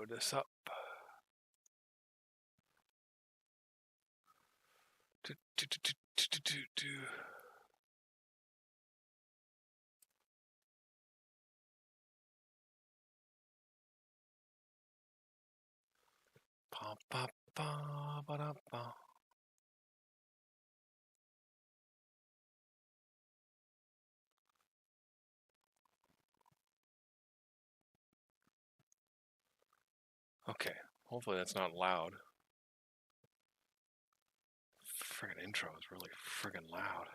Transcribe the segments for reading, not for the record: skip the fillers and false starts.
load this up. Okay, hopefully that's not loud. Friggin' intro is really friggin' loud.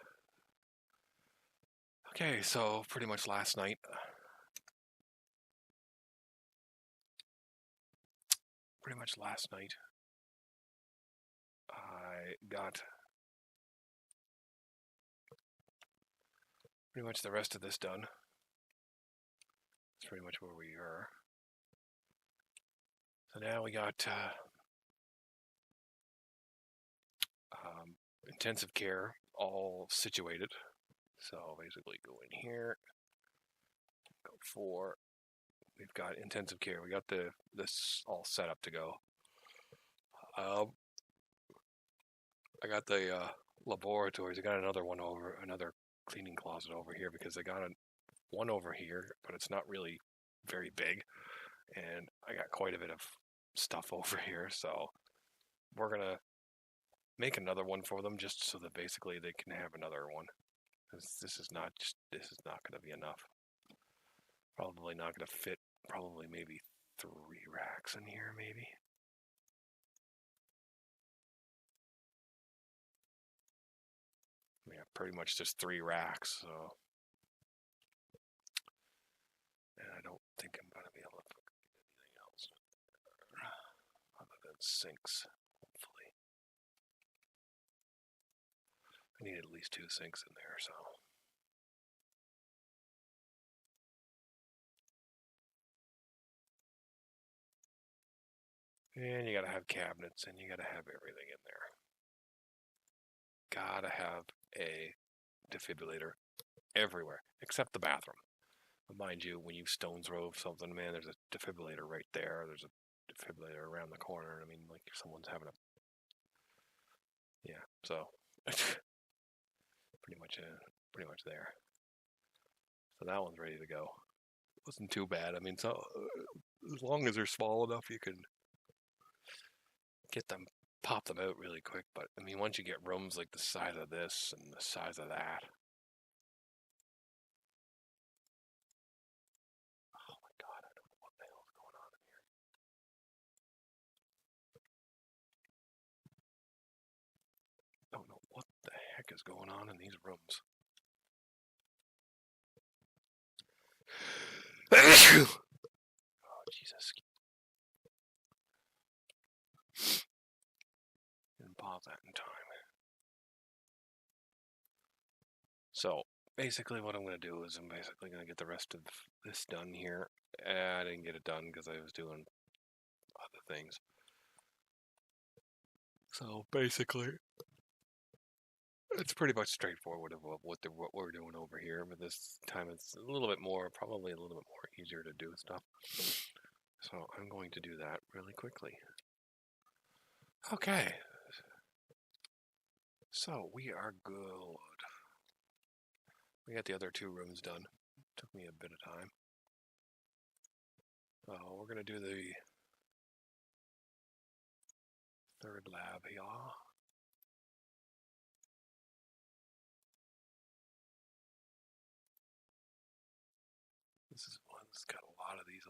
Okay, so pretty much last night. I got pretty much the rest of this done. That's pretty much where we are. So now we got intensive care all situated. So basically go in here, go for, we've got intensive care. We got this all set up to go. I got the laboratories. I got another cleaning closet over here because I got one over here, but it's not really very big. And I got quite a bit of stuff over here, so we're gonna make another one for them just so that basically they can have another one. This is not going to be enough. Probably not going to fit. Probably maybe 3 racks in here, maybe. Yeah, pretty much just 3 racks. So, and I don't think I'm going to be able to put anything else other than sinks. Hopefully, I need at least 2 sinks in there. So. And you gotta have cabinets, and you gotta have everything in there. Gotta have a defibrillator everywhere, except the bathroom. But mind you, when you stones throw something, man, there's a defibrillator right there. There's a defibrillator around the corner. I mean, like if someone's having a, yeah. So pretty much there. So that one's ready to go. It wasn't too bad. I mean, so as long as they're small enough, you can pop them out really quick. But I mean, once you get rooms like the size of this and the size of that, oh my God, I don't know what the hell's going on in here. I don't know what the heck is going on in these rooms. Oh, Jesus. Didn't pause that in time. So, basically what I'm going to do is I'm basically going to get the rest of this done here. I didn't get it done because I was doing other things. So, basically, it's pretty much straightforward of what we're doing over here, but this time it's a little bit more, probably a little bit more easier to do stuff. So I'm going to do that really quickly. Okay. So we are good. We got the other 2 rooms done. Took me a bit of time. We're going to do the 3rd lab here. This is one that's got a lot of these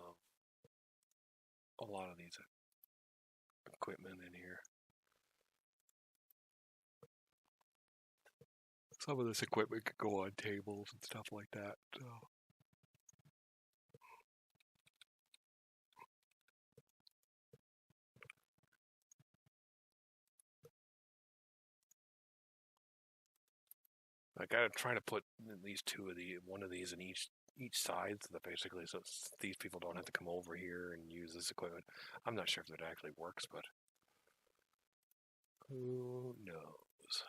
equipment in here. Some of this equipment could go on tables and stuff like that. So. I gotta try to put at least one of these in each side, so that basically, so these people don't have to come over here and use this equipment. I'm not sure if that actually works, but who knows?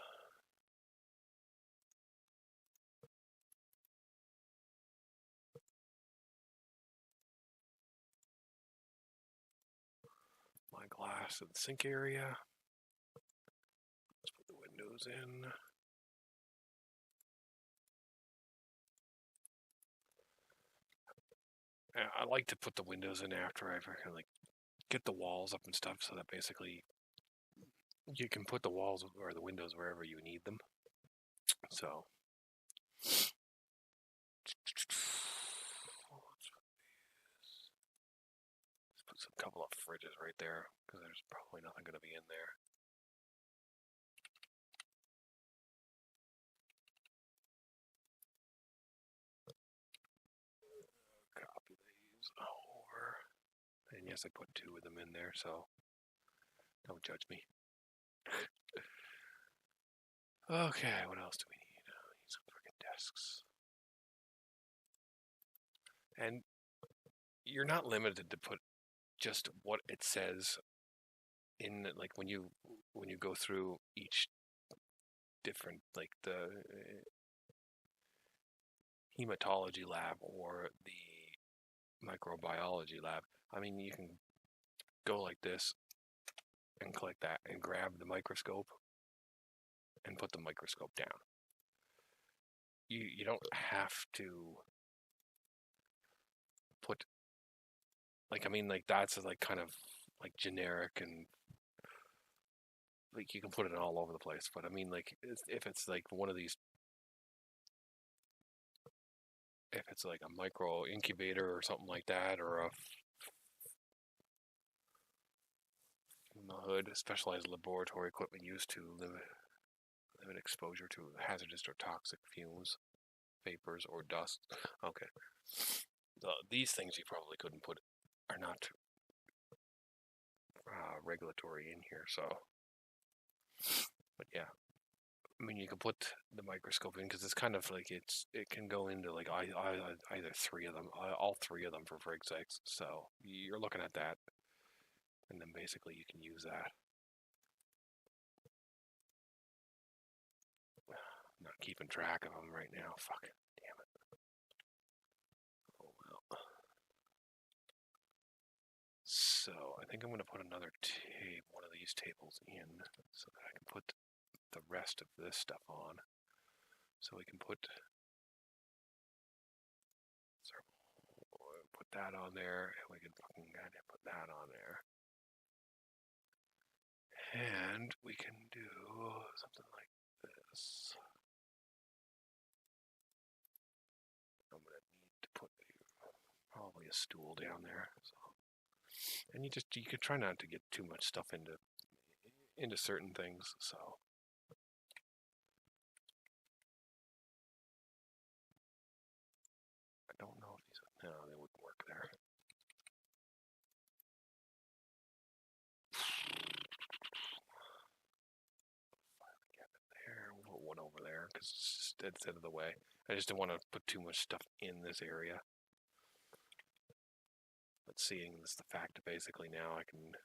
glass in the sink area. Let's put the windows in. I like to put the windows in after I like get the walls up and stuff, so that basically you can put the walls or the windows wherever you need them. So let's put some couple of fridges right there because there's probably nothing going to be in there. Copy these over. And yes, I put 2 of them in there, so don't judge me. Okay, what else do we need? We need some freaking desks. And you're not limited to put just what it says in, like when you go through each different, like the hematology lab or the microbiology lab. I mean, you can go like this and click that and grab the microscope and put the microscope down. You don't have to put, like, I mean, like that's like kind of like generic, and like you can put it all over the place, but I mean, like if it's like one of these, if it's like a micro incubator or something like that, or a hood, specialized laboratory equipment used to limit exposure to hazardous or toxic fumes, vapors, or dust. Okay. These things you probably couldn't put, are not regulatory in here, so. But yeah. I mean, you can put the microscope in because it's kind of like it can go into like either 3 of them, all 3 of them for frig sakes. So you're looking at that, and then basically you can use that. I'm not keeping track of them right now. Fuck it. Damn it. Oh well. So I think I'm going to put another one of these tables in so that I can put the rest of this stuff on. So we can put that on there, and we can fucking put that on there. And we can do something like this. I'm going to need to put probably a stool down there. So. And you can try not to get too much stuff into certain things, so. I don't know if these, no, they wouldn't work there. There, we'll put one over there because it's just out of the way. I just don't want to put too much stuff in this area. But seeing this the fact that basically now I can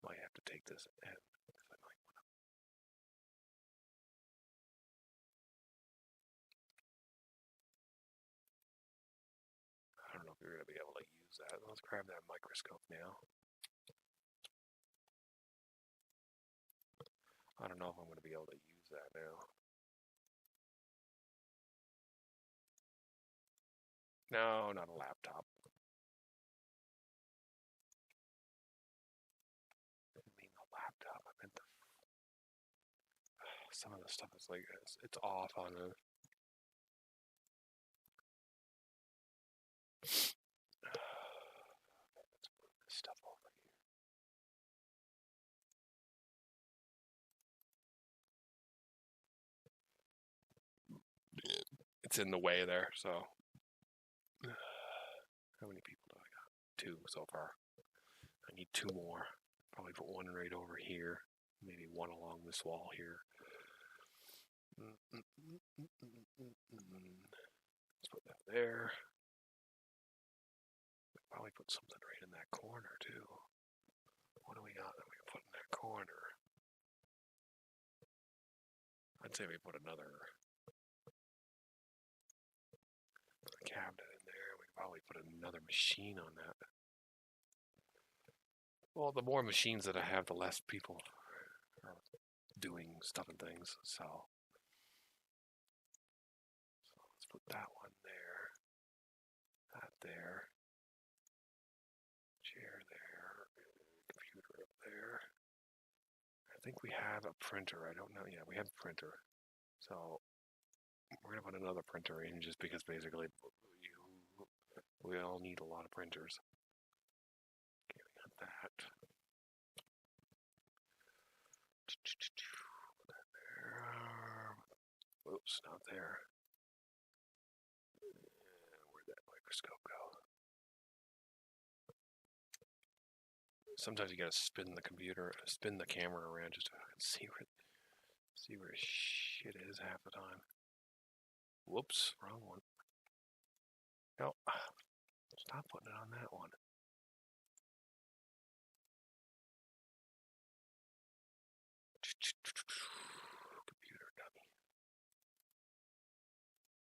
might have to take this and I don't know if you're going to be able to use that. Let's grab that microscope now. I don't know if I'm going to be able to use that now. No, not a laptop. I didn't mean the laptop. I meant some of the stuff is like it's off on it. Let's move this stuff over here. It's in the way there, so. How many people do I got? 2 so far. I need 2 more. Probably put one right over here. Maybe one along this wall here. Let's put that there. Probably put something right in that corner too. What do we got that we can put in that corner? I'd say we put another cabinet in there. We can probably put another machine on that. Well, the more machines that I have, the less people are doing stuff and things. So let's put that one there, that there, chair there, computer up there. I think we have a printer. I don't know. Yeah, we have a printer. So we're going to put another printer in just because basically we all need a lot of printers. Okay, we got that. There. Oops, not there. Where'd that microscope go? Sometimes you gotta spin the camera around just to see where shit is half the time. Whoops, wrong one. No, stop putting it on that one. Computer dummy.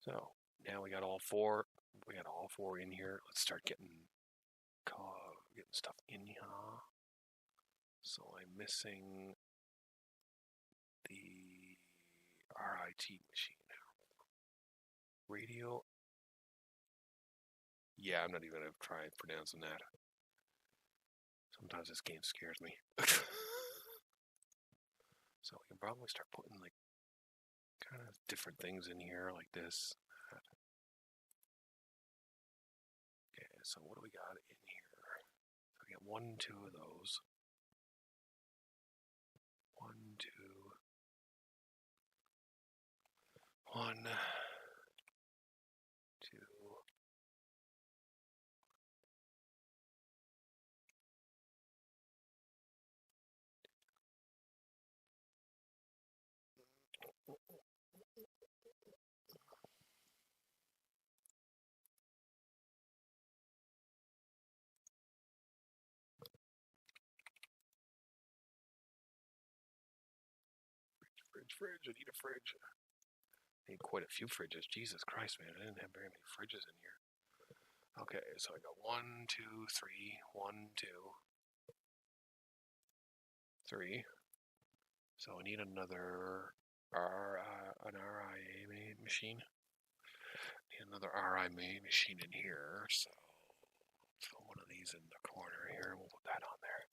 So now we got all four. We got all four in here. Let's start getting stuff in here. So I'm missing the RIT machine. Radio. Yeah, I'm not even gonna try pronouncing that. Sometimes this game scares me. So we can probably start putting like kind of different things in here like this. Okay, so what do we got in here? So we got 1, 2 of those. 1, 2. 1, 2. Fridge. I need a fridge. I need quite a few fridges. Jesus Christ, man. I didn't have very many fridges in here. Okay, so I got 1, 2, 3. 1, 2, 3. So I need another an RIA machine. Need another RIA machine in here. So throw one of these in the corner here. We'll put that on there.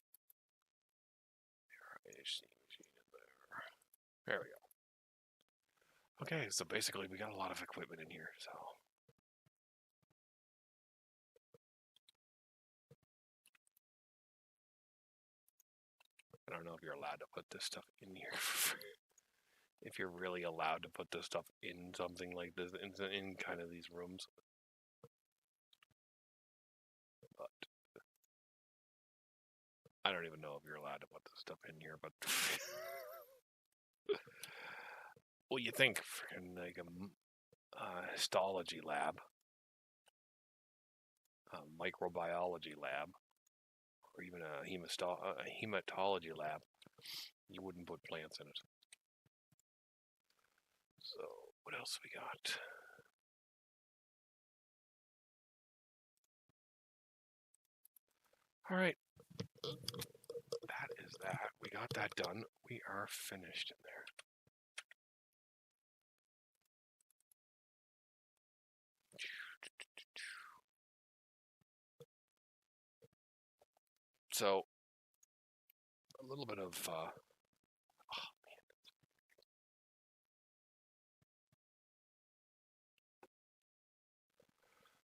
RIA machine in there. There we go. Okay, so basically we got a lot of equipment in here, so. I don't know if you're allowed to put this stuff in here. If you're really allowed to put this stuff in something like this, in kind of these rooms. But I don't even know if you're allowed to put this stuff in here, but well, you think freaking like a histology lab, a microbiology lab, or even a hematology lab, you wouldn't put plants in it. So what else we got? All right, that is that. We got that done. We are finished in there. So a little bit of oh man.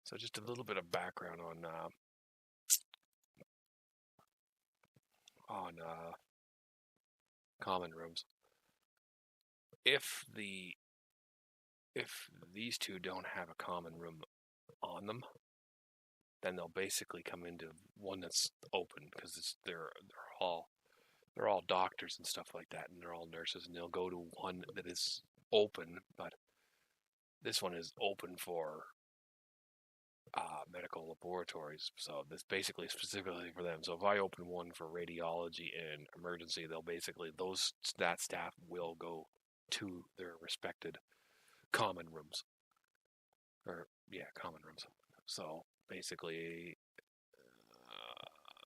So just a little bit of background on common rooms. If these two don't have a common room on them, then they'll basically come into one that's open because they're all doctors and stuff like that, and they're all nurses, and they'll go to one that is open, but this one is open for medical laboratories. So this basically specifically for them. So if I open one for radiology and emergency, they'll basically that staff will go to their respected common rooms. Common rooms. So basically,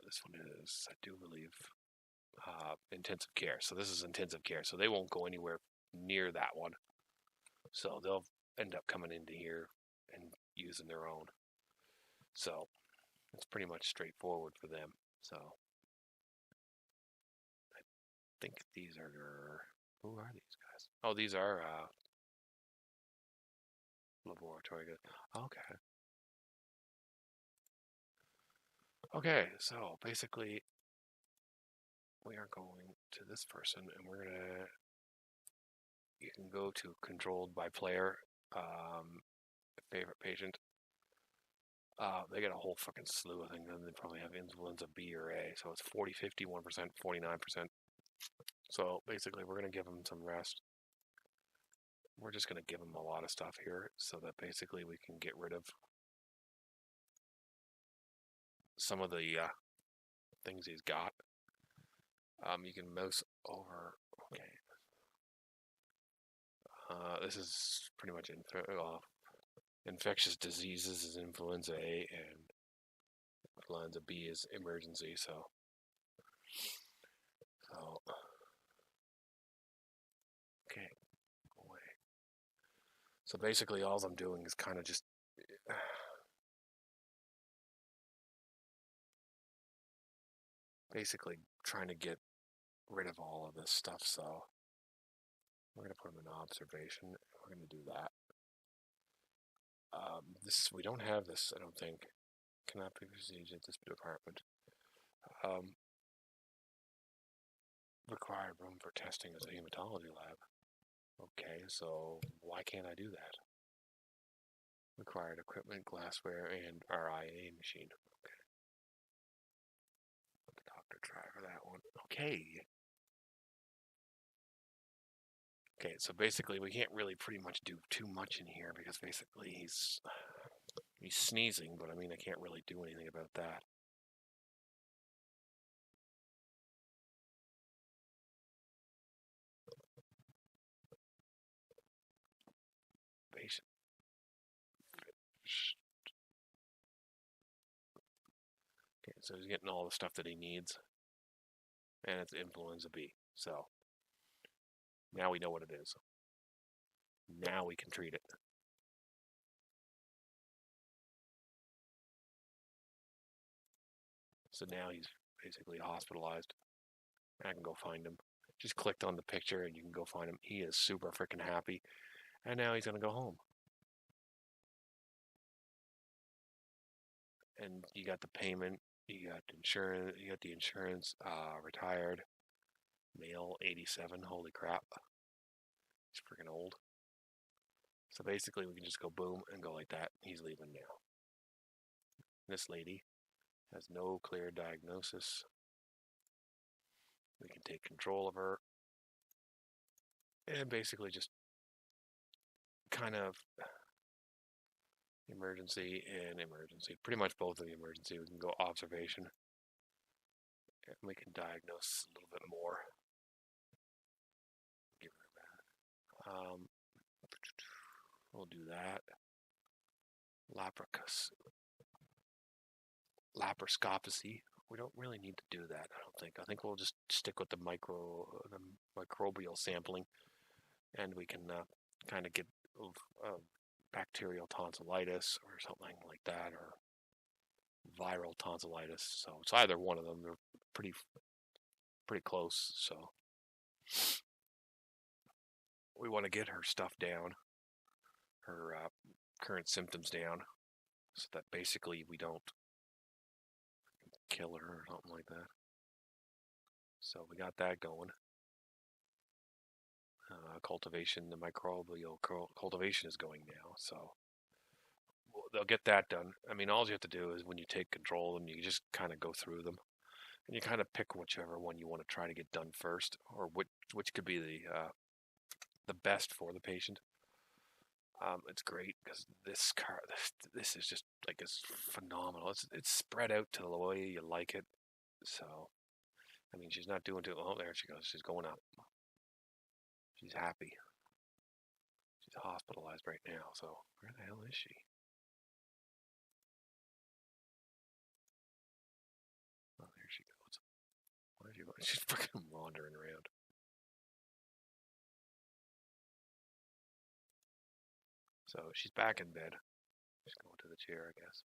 this one is, I do believe, intensive care. So this is intensive care. So they won't go anywhere near that one. So they'll end up coming into here and using their own. So it's pretty much straightforward for them. So I think these are, who are these guys? Oh, these are laboratory guys. Okay. Okay, so basically we are going to this person and we're gonna, you can go to controlled by player, favorite patient. They got a whole fucking slew of things, and they probably have influenza B or A. So it's 40, 51%, 49%. So basically, we're going to give them some rest. We're just going to give them a lot of stuff here so that basically we can get rid of some of the things he's got. You can mouse over. Okay. This is pretty much infectious diseases is influenza A and influenza B is emergency. So okay, away. So basically, all I'm doing is kind of just basically trying to get rid of all of this stuff. So we're going to put them in observation. We're going to do that. This, we don't have this, I don't think. Cannot be received at this department. Required room for testing as a hematology lab. Okay, so why can't I do that? Required equipment, glassware, and RIA machine. Okay. Let the doctor try for that one. Okay. Okay, so basically we can't really pretty much do too much in here because basically he's sneezing, but I mean I can't really do anything about that. Patient. Okay, so he's getting all the stuff that he needs. And it's influenza B. So now we know what it is. Now we can treat it. So now he's basically hospitalized. I can go find him. Just clicked on the picture and you can go find him. He is super freaking happy. And now he's going to go home. And you got the payment. You got insurance. You got the insurance. Retired. Male, 87. Holy crap. He's freaking old. So basically we can just go boom and go like that. He's leaving now. This lady has no clear diagnosis. We can take control of her and basically just kind of emergency and emergency. Pretty much both of the emergency. We can go observation and we can diagnose a little bit more. Give her that. We'll do that. Laparoscopy. We don't really need to do that, I don't think. I think we'll just stick with the microbial sampling, and we can kind of get bacterial tonsillitis or something like that, or viral tonsillitis. So it's either one of them. They're pretty close. So we want to get her stuff down, her current symptoms down, so that basically we don't kill her or something like that. So we got that going. Cultivation, the microbial cultivation is going now, so they'll get that done. I mean, all you have to do is when you take control of them, you just kind of go through them, and you kind of pick whichever one you want to try to get done first, or which could be the best for the patient. It's great because this is just like it's phenomenal. It's spread out to the way you like it. So, I mean, she's not doing too. Oh, there she goes. She's going up. She's happy. She's hospitalized right now. So where the hell is she? She's fucking wandering around. So she's back in bed. She's going to the chair, I guess.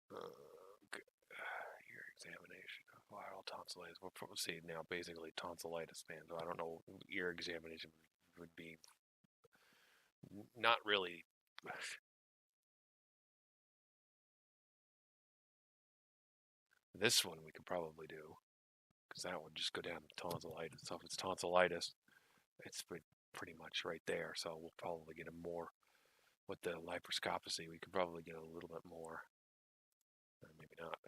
Ear examination of viral tonsillitis. We'll see now basically tonsillitis, man. So I don't know. Ear examination would be not really. This one we could probably do because that would just go down to tonsillitis. So if it's tonsillitis, it's pretty much right there. So we'll probably get a more with the laparoscopy. We could probably get a little bit more. Maybe not.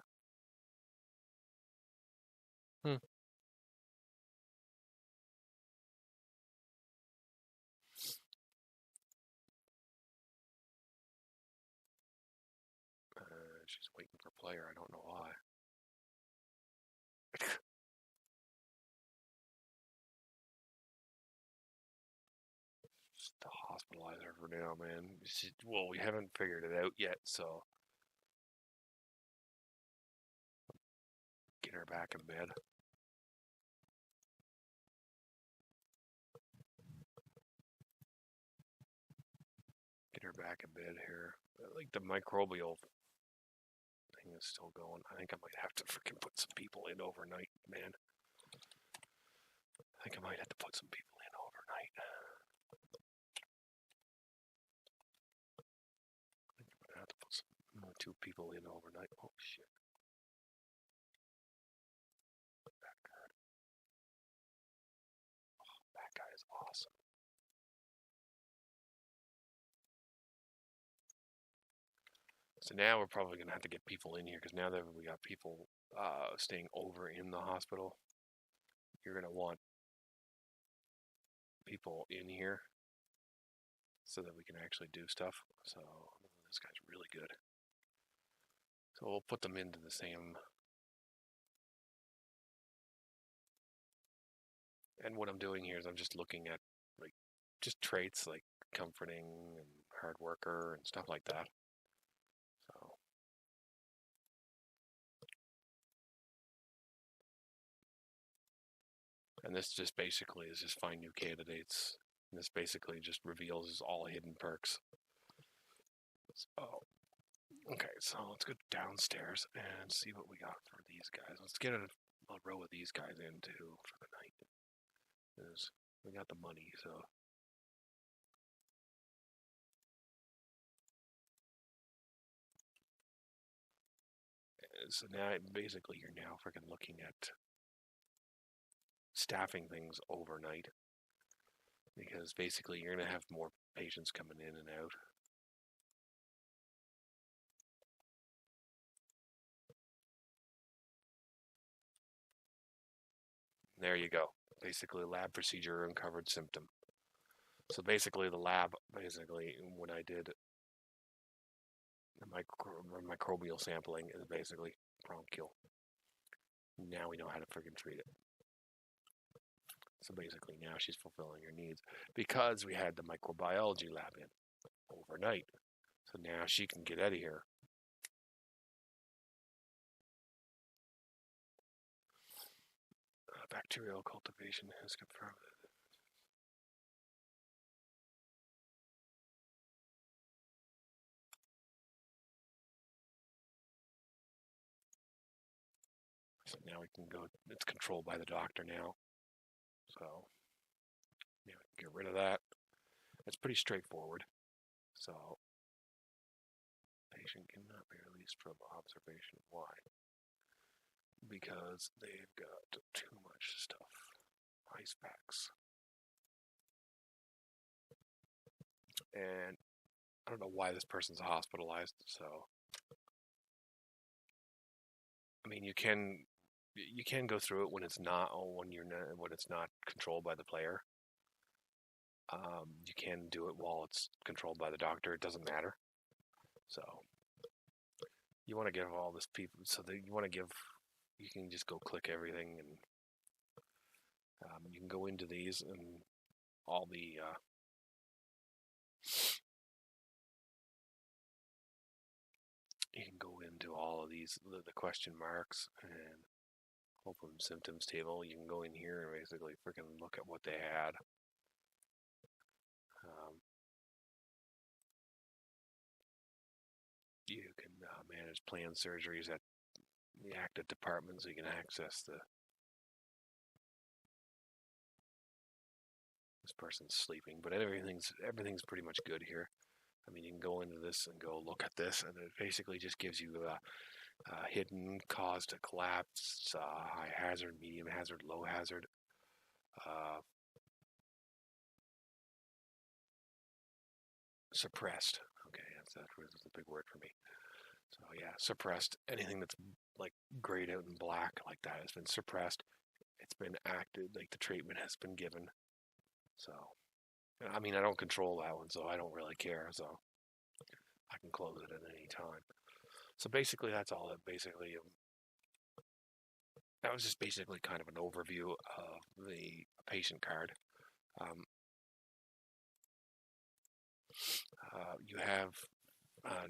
She's waiting for a player. I don't know why. Just to hospitalize her for now, man. Well, we haven't figured it out yet, so get her back in bed. Get her back in bed here. Like the microbial thing is still going. I think I might have to freaking put some people in overnight, man. I think I might have to put some people in overnight. I think I'm gonna have to put some 2 people in overnight. Oh shit. That guy is awesome. So now we're probably going to have to get people in here because now that we got people staying over in the hospital, you're going to want people in here so that we can actually do stuff. So this guy's really good. So we'll put them into the same. And what I'm doing here is I'm just looking at like just traits like comforting and hard worker and stuff like that. So and this just basically is just find new candidates. And this basically just reveals all hidden perks. So okay, so let's go downstairs and see what we got for these guys. Let's get a row of these guys in too for the night. Because we got the money, so. So now, basically, you're now freaking looking at staffing things overnight. Because basically, you're going to have more patients coming in and out. There you go. Basically, lab procedure uncovered symptom. So basically, the lab, when I did the microbial sampling, is basically bronchial. Now we know how to freaking treat it. So basically, now she's fulfilling her needs because we had the microbiology lab in overnight. So now she can get out of here. Bacterial cultivation has confirmed. So now we can go, it's controlled by the doctor now. So now we can get rid of that. It's pretty straightforward. So patient cannot be released from observation. Why? Because they've got too much stuff. Ice packs. And I don't know why this person's hospitalized, so I mean you can go through it when it's not when it's not controlled by the player. You can do it while it's controlled by the doctor. It doesn't matter. So you want to give all this people. So that you want to give. You can just go click everything, and you can go into these and all the. You can go into all of these the question marks and open symptoms table. You can go in here and basically freaking look at what they had. You can manage planned surgeries at the active department, so you can access this person's sleeping, but everything's pretty much good here. I mean, you can go into this and go look at this, and it basically just gives you hidden cause to collapse, high hazard, medium hazard, low hazard. Suppressed. Okay, that's a big word for me. So yeah, suppressed. Anything that's like grayed out and black like that has been suppressed. It's been acted, like the treatment has been given. So, I mean, I don't control that one, so I don't really care. So I can close it at any time. So basically, that's all. That was just basically kind of an overview of the patient card. You have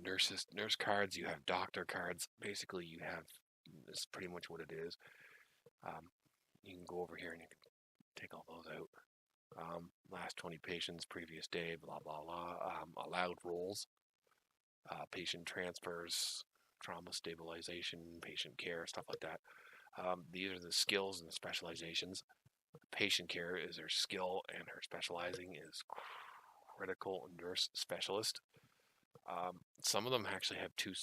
nurse cards. You have doctor cards. Basically, you have this is pretty much what it is. You can go over here and you can take all those out. Last 20 patients, previous day, blah blah blah. Allowed roles, patient transfers, trauma stabilization, patient care, stuff like that. These are the skills and the specializations. Patient care is her skill, and her specializing is critical nurse specialist. Some of them actually have two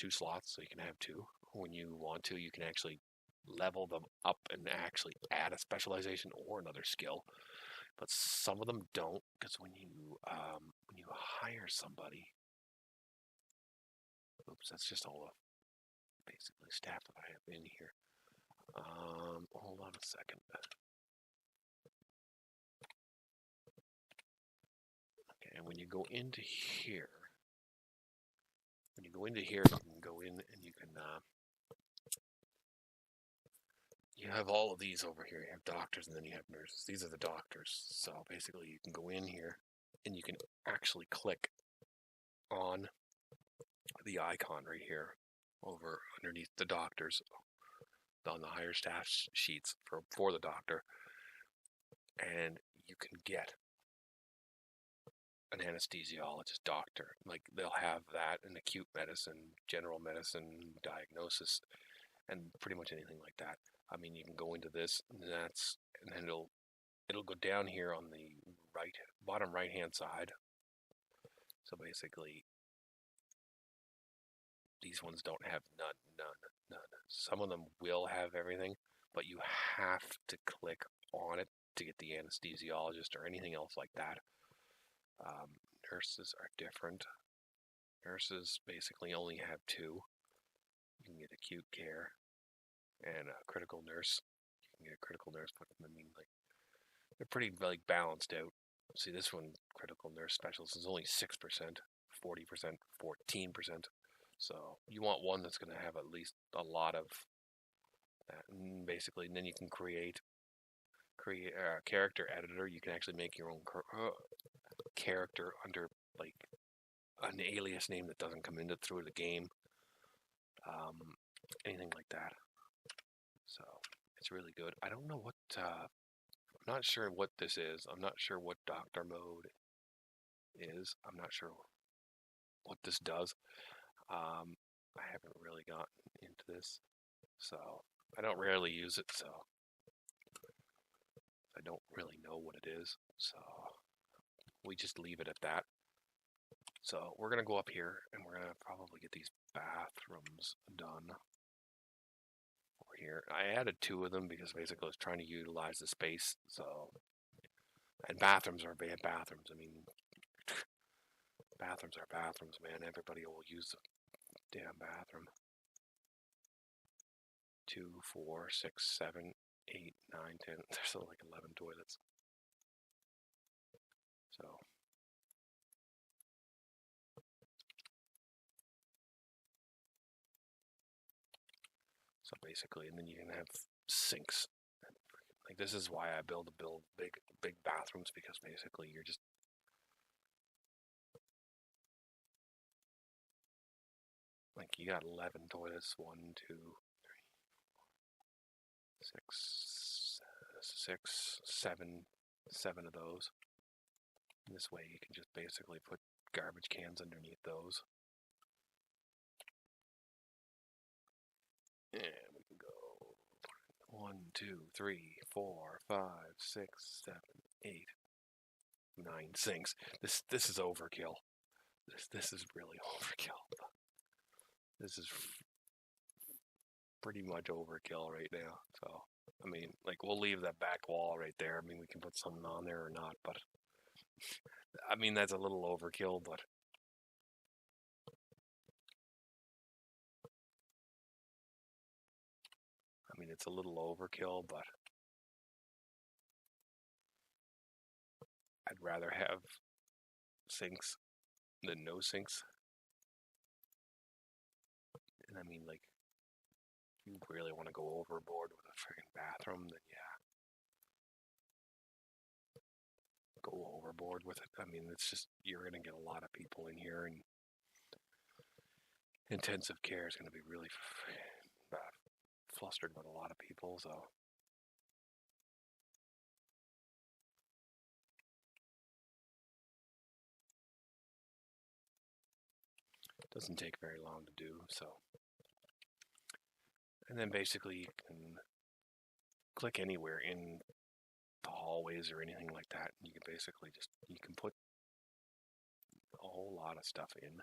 slots, so you can have two. When you want to, you can actually level them up and actually add a specialization or another skill. But some of them don't, because when you hire somebody, oops, that's just all the basically staff that I have in here. Hold on a second. Okay, and when you go into here, you can go in and you can. You have all of these over here. You have doctors and then you have nurses. These are the doctors. So basically, you can go in here and you can actually click on the icon right here over underneath the doctors on the higher staff sheets for the doctor, and you can get an anesthesiologist doctor. Like they'll have that in acute medicine, general medicine, diagnosis, and pretty much anything like that. I mean, you can go into this, and then it'll go down here on the bottom right hand side. So basically, these ones don't have none. Some of them will have everything, but you have to click on it to get the anesthesiologist or anything else like that. Nurses are different. Nurses basically only have two. You can get acute care and a critical nurse. You can get a critical nurse, but I mean, like, they're pretty like balanced out. See, this one, critical nurse specialist, is only 6%, 40%, 14%. So you want one that's going to have at least a lot of that, and basically, and then you can create a character editor. You can actually make your own character under like an alias name that doesn't come through the game, anything like that. So it's really good. I don't know what. I'm not sure what this is. I'm not sure what doctor mode is. I'm not sure what this does. I haven't really gotten into this, so I don't rarely use it, so I don't really know what it is, so we just leave it at that. So we're going to go up here, and we're going to probably get these bathrooms done over here. I added 2 of them because basically I was trying to utilize the space, so, and bathrooms are bad bathrooms. I mean, bathrooms are bathrooms, man. Everybody will use the damn bathroom. 2, 4, 6, 7, 8, 9, 10. There's like 11 toilets. So basically, and then you can have sinks. Like this is why I build big bathrooms, because basically you're just like you got 11 toilets, 1, 2, 3, 4, seven of those. And this way you can just basically put garbage cans underneath those. And we can go 1, 2, 3, 4, 5, 6, 7, 8, 9 sinks. This is overkill. This is really overkill. This is pretty much overkill right now. So, I mean, like, we'll leave that back wall right there. I mean, we can put something on there or not, but I mean, that's a little overkill, but I mean, it's a little overkill, but I'd rather have sinks than no sinks. And I mean, like, if you really want to go overboard with a freaking bathroom, then yeah, go overboard with it. I mean, it's just, you're going to get a lot of people in here, and intensive care is going to be really flustered with a lot of people, so. It doesn't take very long to do, so. And then basically you can click anywhere in the hallways or anything like that. You can basically just, you can put a whole lot of stuff in.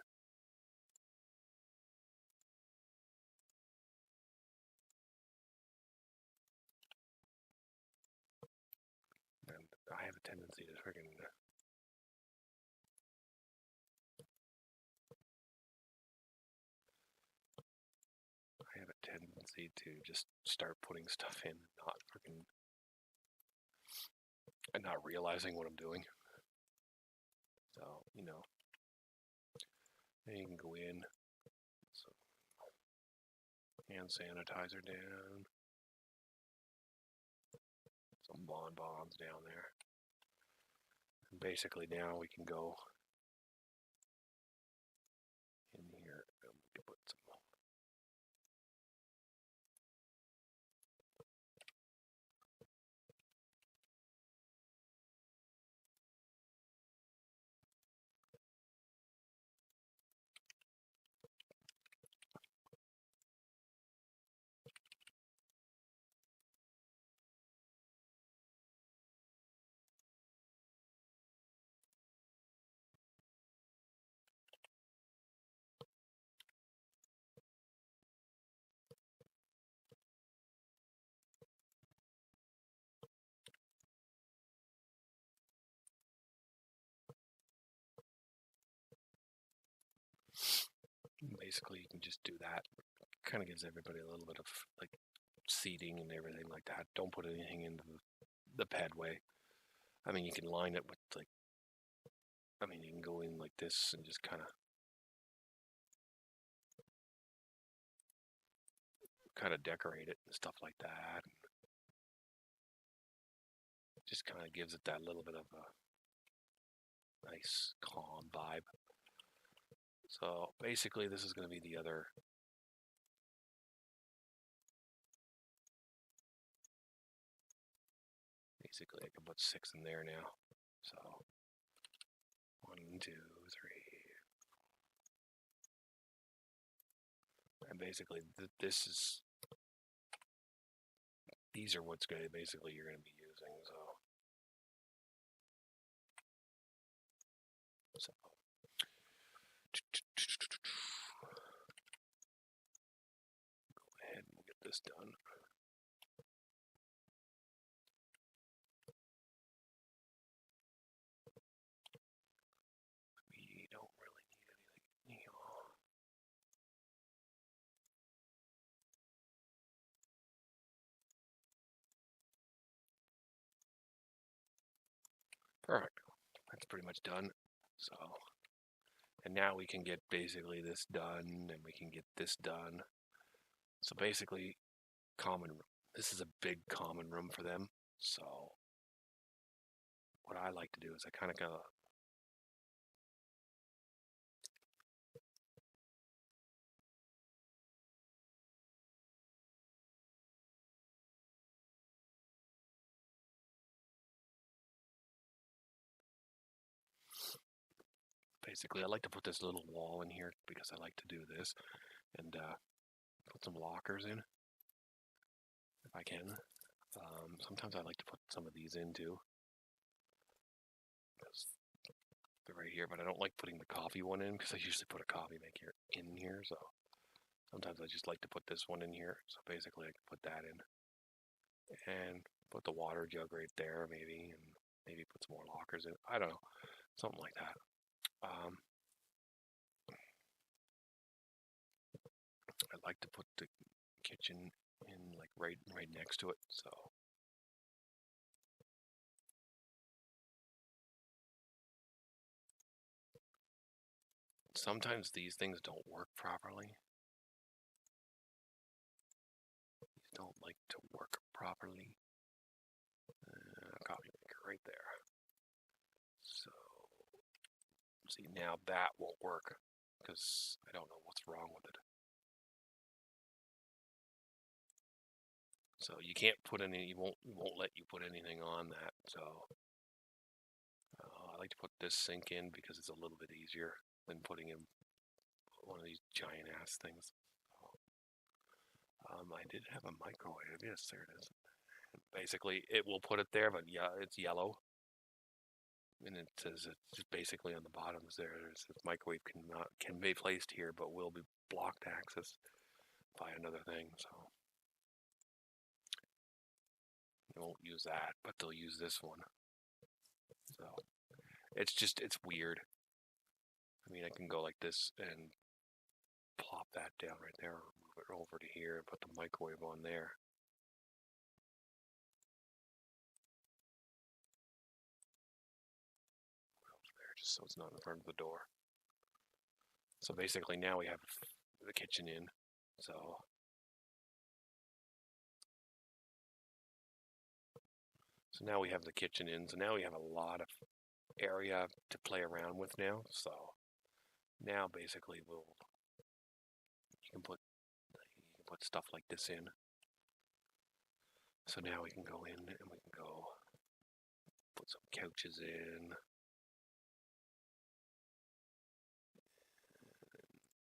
And I have a tendency to freaking to just start putting stuff in, not freaking, and not realizing what I'm doing. So, you know, then you can go in, so hand sanitizer down, some bonbons down there. And basically now we can go in here and we can put some. Basically, you can just do that. Kind of gives everybody a little bit of like seating and everything like that. Don't put anything into the pedway. I mean, you can line it with like, I mean, you can go in like this and just kind of decorate it and stuff like that. And just kind of gives it that little bit of a nice, calm vibe. So basically, this is going to be the other. Basically, I can put 6 in there now. So 1, 2, 3. And basically, these are what's going to basically you're going to be using. So go ahead and get this done. We don't really need anything. Perfect. That's pretty much done. So, and now we can get basically this done, and we can get this done. So basically, common room. This is a big common room for them. So what I like to do is I kind of go basically, I like to put this little wall in here because I like to do this and put some lockers in if I can. Sometimes I like to put some of these in too. They're right here, but I don't like putting the coffee one in because I usually put a coffee maker in here. So sometimes I just like to put this one in here. So basically, I can put that in and put the water jug right there, maybe, and maybe put some more lockers in. I don't know, something like that. I like to put the kitchen in like right next to it. So sometimes these things don't work properly. These don't like to work properly. Coffee maker right there. So see, now that won't work because I don't know what's wrong with it. So you can't put any. It won't let you put anything on that. So I like to put this sink in because it's a little bit easier than putting in one of these giant ass things. I did have a microwave. Yes, there it is. Basically, it will put it there, but yeah, it's yellow, and it says it's basically on the bottoms there. There's this microwave can be placed here, but will be blocked access by another thing. So they won't use that, but they'll use this one. So it's weird. I mean, I can go like this and plop that down right there, or move it over to here, and put the microwave on there. Just so it's not in front of the door. So basically now we have the kitchen in. So now we have the kitchen in. So now we have a lot of area to play around with now. So now basically you can put stuff like this in. So now we can go in and we can go put some couches in.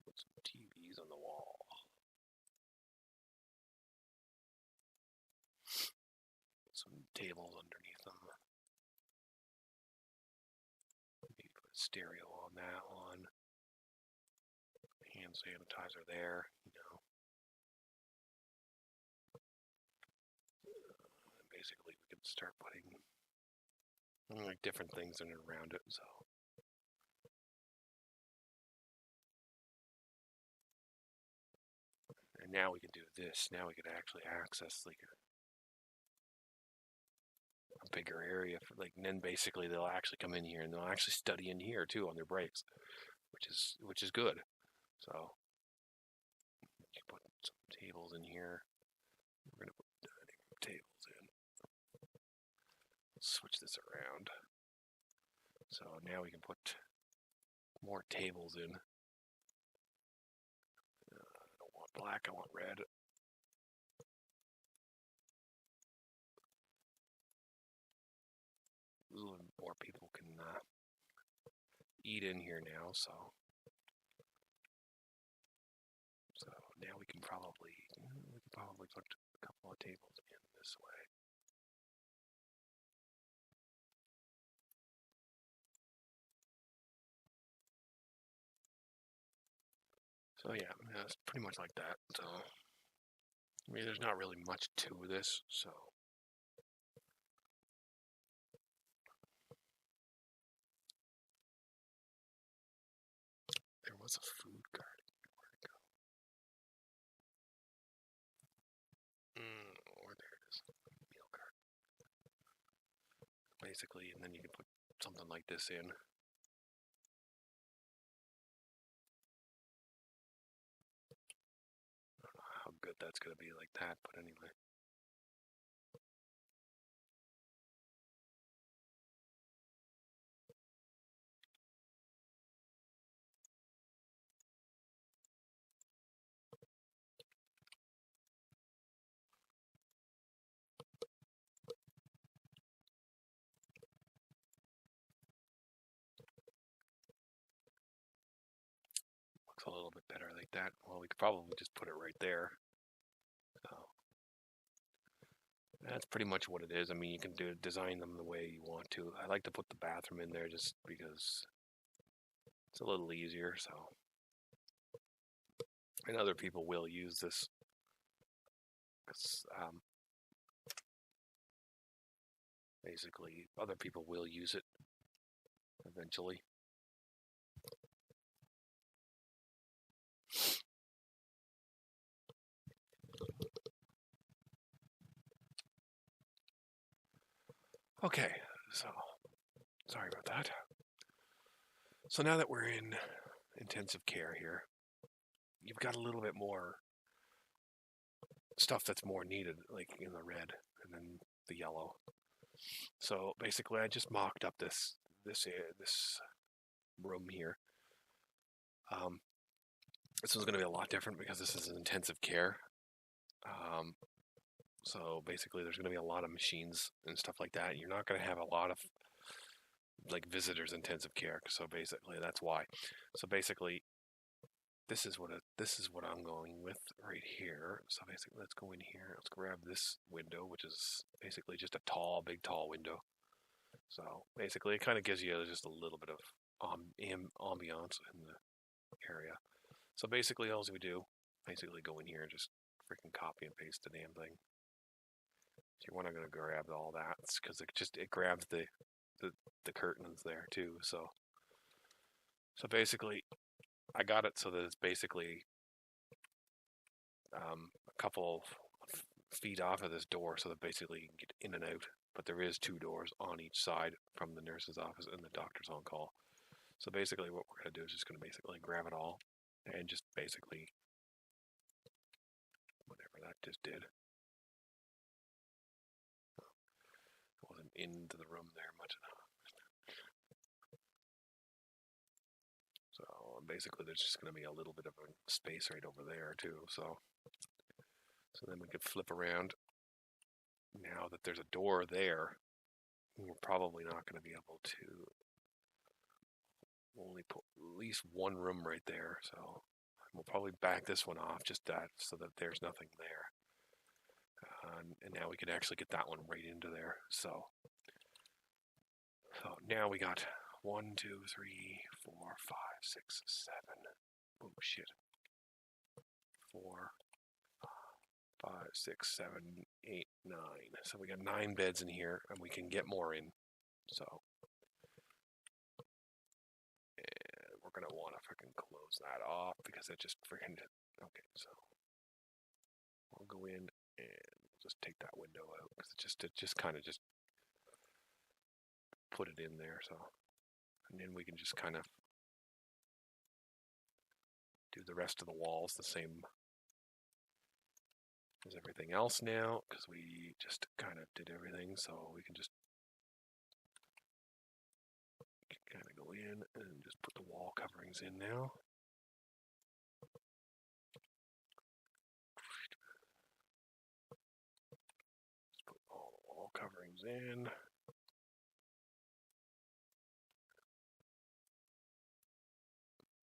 Put some TVs on the wall. Some tables underneath them. Maybe put a stereo on that one. Hand sanitizer there, basically we can start putting like different things in and around it. So and now we can do this. Now we can actually access like a bigger area for and then basically they'll actually come in here and they'll actually study in here too on their breaks, which is good. So you put some tables in here. We're gonna put dining room tables in. Let's switch this around. So now we can put more tables in. I don't want black, I want red. Ooh, and more people can eat in here now, so now we can probably put a couple of tables in this way. So yeah, it's pretty much like that. So I mean, there's not really much to this, so. There was a food cart. Where'd it go? Or there it is. Meal cart. Basically, and then you can put something like this in. I don't know how good that's going to be like that, but anyway. put that? Well, we could probably just put it right there. So that's pretty much what it is. I mean, you can design them the way you want to. I like to put the bathroom in there just because it's a little easier. So, and other people will use this. Basically, other people will use it eventually. Okay, so sorry about that. So now that we're in intensive care here, you've got a little bit more stuff that's more needed, like in the red and then the yellow. So basically, I just mocked up this room here. This one's going to be a lot different because this is intensive care. So basically, there's going to be a lot of machines and stuff like that. You're not going to have a lot of like visitors intensive care. So basically, that's why. So basically, this is what I'm going with right here. So basically, let's go in here. Let's grab this window, which is basically just a big tall window. So basically, it kind of gives you just a little bit of ambiance in the area. So basically, all we do, basically go in here and just freaking copy and paste the damn thing. So we're not going to grab all that because it grabs the curtains there too. So basically, I got it so that it's basically a couple feet off of this door, so that basically you can get in and out. But there is 2 doors on each side from the nurse's office and the doctor's on call. So basically, what we're going to do is just going to basically grab it all and just basically whatever that just did. Wasn't into the room there much enough. So basically, there's just going to be a little bit of a space right over there too. So then we could flip around. Now that there's a door there, we're probably not going to be able to only put at least one room right there. So we'll probably back this one off just that so that there's nothing there. And now we can actually get that one right into there. So now we got 1, 2, 3, 4, 5, 6, 7. Oh shit. 4, 5, 6, 7, 8, 9. So we got 9 beds in here, and we can get more in. So, and we're gonna want to freaking close that off because it just freaking. Okay, so we'll go in and just take that window out because it just kind of just put it in there. So, and then we can just kind of do the rest of the walls the same as everything else now because we just kind of did everything. So we can just kind of go in and just put the wall coverings in now. Just put all the wall coverings in.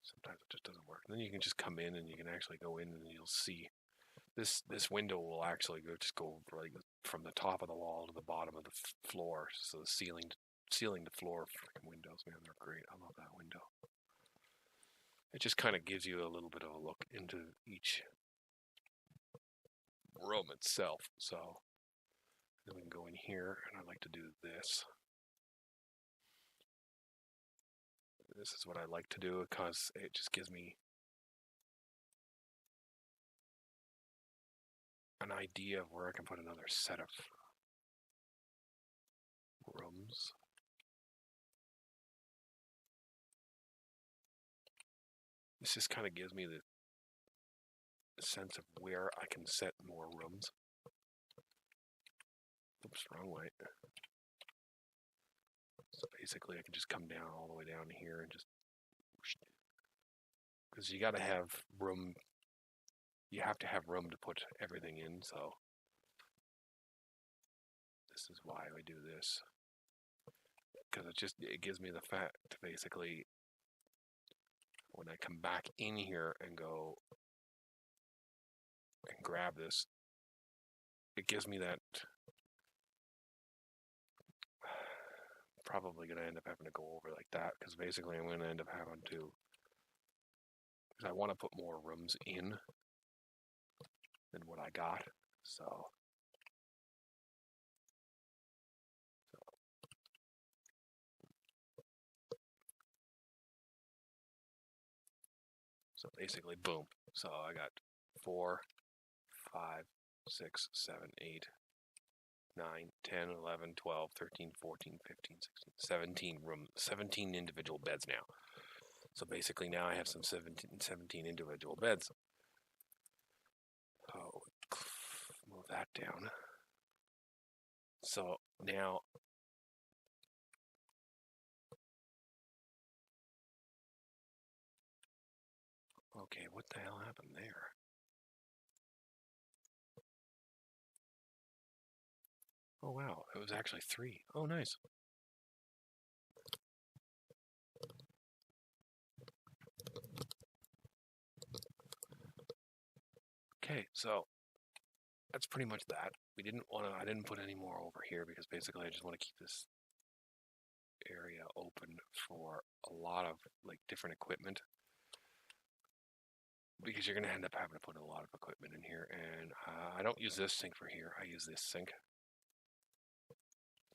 Sometimes it just doesn't work. And then you can just come in and you can actually go in and you'll see this window will actually go like from the top of the wall to the bottom of the floor. So the ceiling to floor freaking windows, man, they're great. I love that window. It just kind of gives you a little bit of a look into each room itself. So then we can go in here, and I like to do this. This is what I like to do because it just gives me an idea of where I can put another set of rooms. This just kind of gives me the sense of where I can set more rooms. Oops, wrong way. So basically I can just come down all the way down here and just, because you got to have room, you have to have room to put everything in, so this is why I do this. Because it gives me the fact, basically, when I come back in here and go and grab this, it gives me that. Probably going to end up having to go over like that, because basically I'm going to end up having to, because I want to put more rooms in than what I got. So basically, boom. So I got 4, 5, 6, 7, 8, 9, 10, 11, 12, 13, 14, 15, 16, 17 rooms, 17 individual beds now. So basically now I have some 17 individual beds. So move that down. So now, okay, what the hell happened there? Oh wow, it was actually 3. Oh nice. Okay, so that's pretty much that. I didn't put any more over here because basically I just want to keep this area open for a lot of like different equipment, because you're going to end up having to put a lot of equipment in here. And I don't use this sink for here. I use this sink.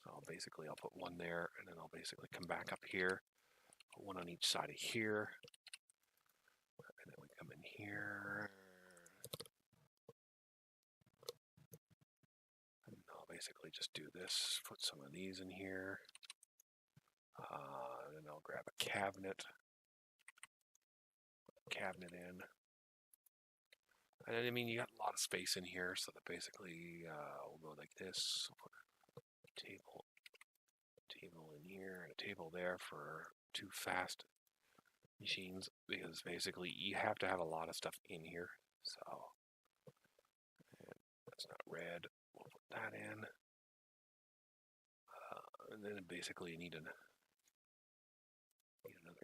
So basically I'll put one there, and then I'll basically come back up here, put one on each side of here, and then we come in here. And I'll basically just do this, put some of these in here. Then I'll grab a cabinet in. And I mean, you got a lot of space in here, so that basically we'll go like this. We'll put a table in here and a table there for 2 fast machines, because basically you have to have a lot of stuff in here. So, and that's not red. We'll put that in. And then basically you need another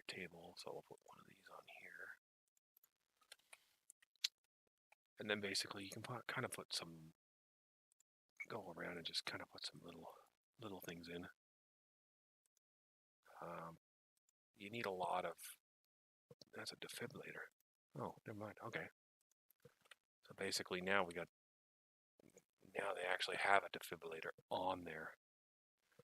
table, so we'll put one of these on here. And then basically you can kind of put some, go around and just kind of put some little things in. You need a lot of, that's a defibrillator. Oh, never mind, okay. So basically now they actually have a defibrillator on there.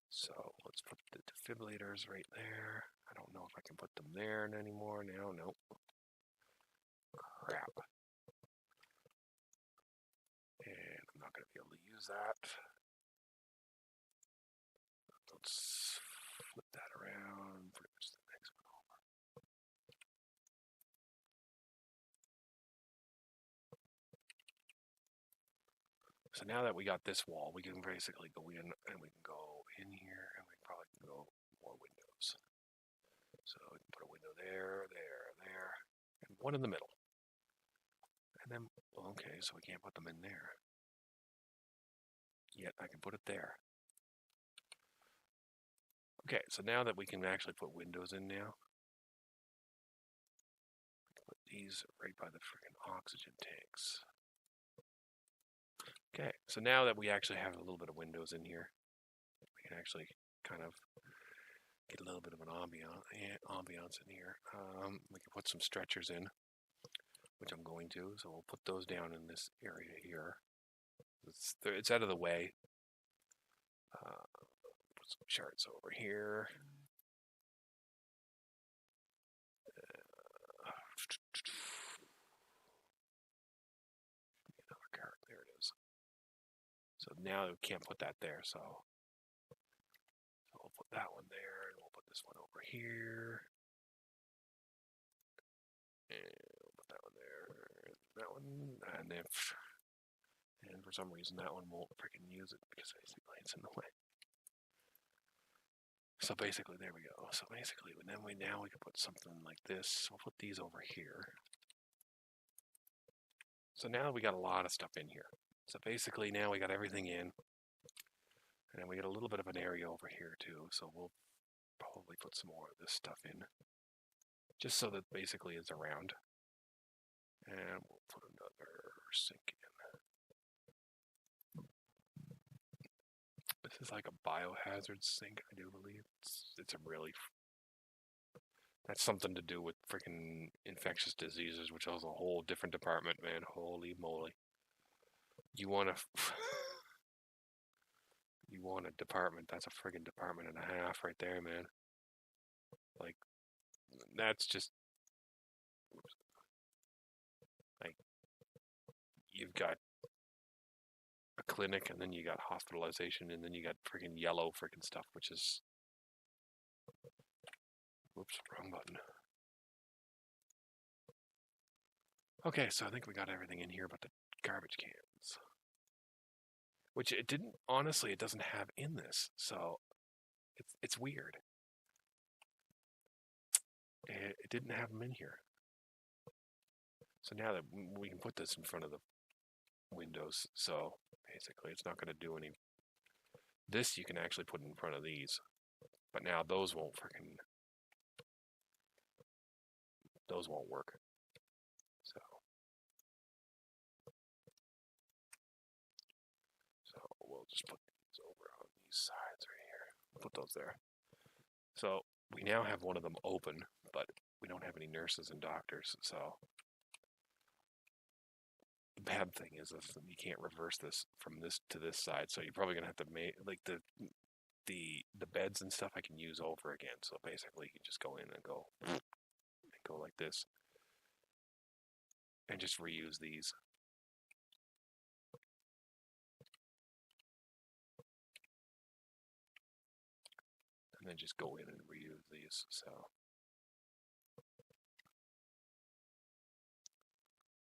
So let's put the defibrillators right there. I don't know if I can put them there anymore now. Nope. Crap. And I'm not going to be able to use that. Let's flip that around. Pretty much the next one over. So now that we got this wall, we can basically go in, and we can go in here, and we probably can go more windows. So we can put a window there, and one in the middle. And then, well, okay, so we can't put them in there. Yet I can put it there. Okay, so now that we can actually put windows in now, put these right by the freaking oxygen tanks. Okay, so now that we actually have a little bit of windows in here, we can actually kind of get a little bit of an ambiance in here. We can put some stretchers in, which I'm going to. So we'll put those down in this area here. It's out of the way. Put some charts over here. Another cart. There it is. So now we can't put that there. So we'll put that one there, and we'll put this one over here. And we'll put that one there, and that one, and for some reason that one won't freaking use it because basically it's in the way. So basically, there we go. So basically, now we can put something like this. We'll put these over here. So now we got a lot of stuff in here. So basically, now we got everything in, and then we got a little bit of an area over here too. So we'll probably put some more of this stuff in. just so that basically it's around. And we'll put another sink in. This is like a biohazard sink, I do believe. It's a really... That's something to do with freaking infectious diseases, which is a whole different department, man. Holy moly. You want you want a department, that's a friggin' department and a half right there, man. Like, that's just... Like, you've got a clinic, and then you got hospitalization, and then you got freaking yellow freaking stuff, which is... Whoops, wrong button. Okay, so I think we got everything in here but the garbage cans. Which it didn't, honestly, it doesn't have in this, so it's weird. It didn't have them in here. So now that we can put this in front of the windows, so basically it's not going to do any... This you can actually put in front of these, but now those won't freaking... Those won't work. So we'll just put these over on these sides right here. We'll put those there. So we now have one of them open, but we don't have any nurses and doctors, so the bad thing is you can't reverse this from this to this side, so you're probably gonna have to make like the beds and stuff I can use over again. So basically you just go in and go like this and just reuse these. And then just go in and reuse these. So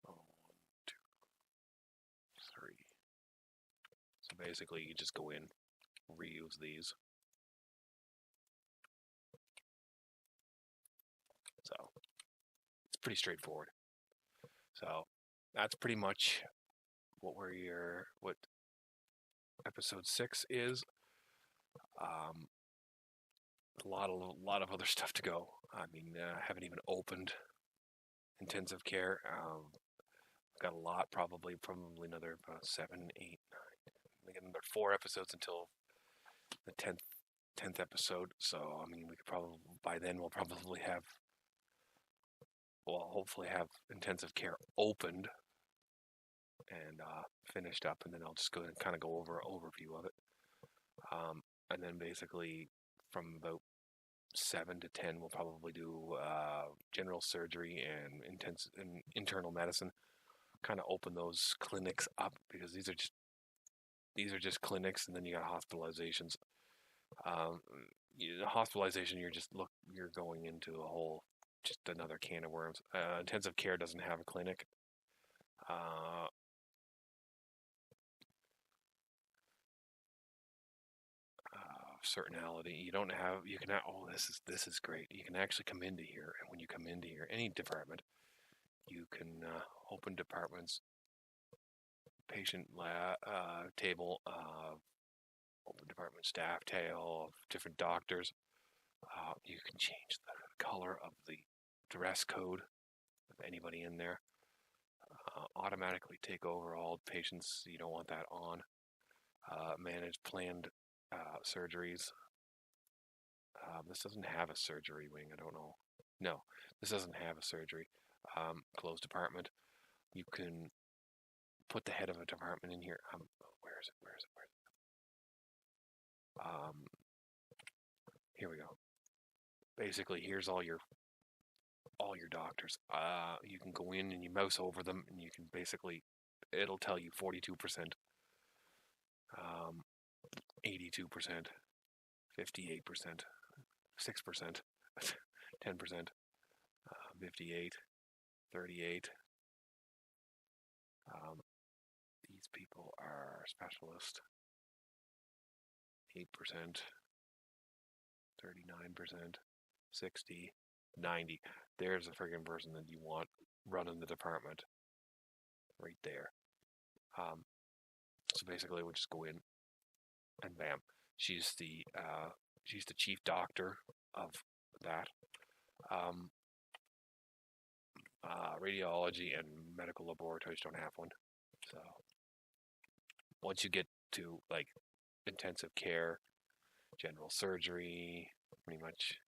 1, 2, 3. So basically you just go in, reuse these. So it's pretty straightforward. So that's pretty much what episode 6 is. A lot of other stuff to go. I mean, I haven't even opened intensive care. Got a lot, probably another 7, 8, 9. We got another 4 episodes until the 10th episode. So I mean, we could probably by then we'll probably have, hopefully have intensive care opened and finished up, and then I'll just go and kind of go over an overview of it. And then basically from about 7 to 10, we'll probably do general surgery and internal medicine. Kind of open those clinics up, because these are just clinics, and then you got hospitalizations. Hospitalization, you're going into a whole, just another can of worms. Intensive care doesn't have a clinic. Certainality, you can this is great. You can actually come into here, and when you come into here, any department, you can open departments, patient table, open department staff table, different doctors. You can change the color of the dress code of anybody in there. Automatically take over all patients. You don't want that on. Manage planned surgeries. This doesn't have a surgery wing. I don't know. No, this doesn't have a surgery. Closed department. You can put the head of a department in here. Where is it? Here we go. Basically, here's all your doctors. You can go in and you mouse over them, and you can basically, it'll tell you 42%, 82%, 58%, 6%, 10%, 58, 38. These people are specialist. 8%, 39%, 60, 90. There's a friggin' person that you want running the department right there. So basically, we'll just go in and bam, she's the chief doctor of that. radiology and medical laboratories don't have one. So once you get to like intensive care, general surgery, pretty much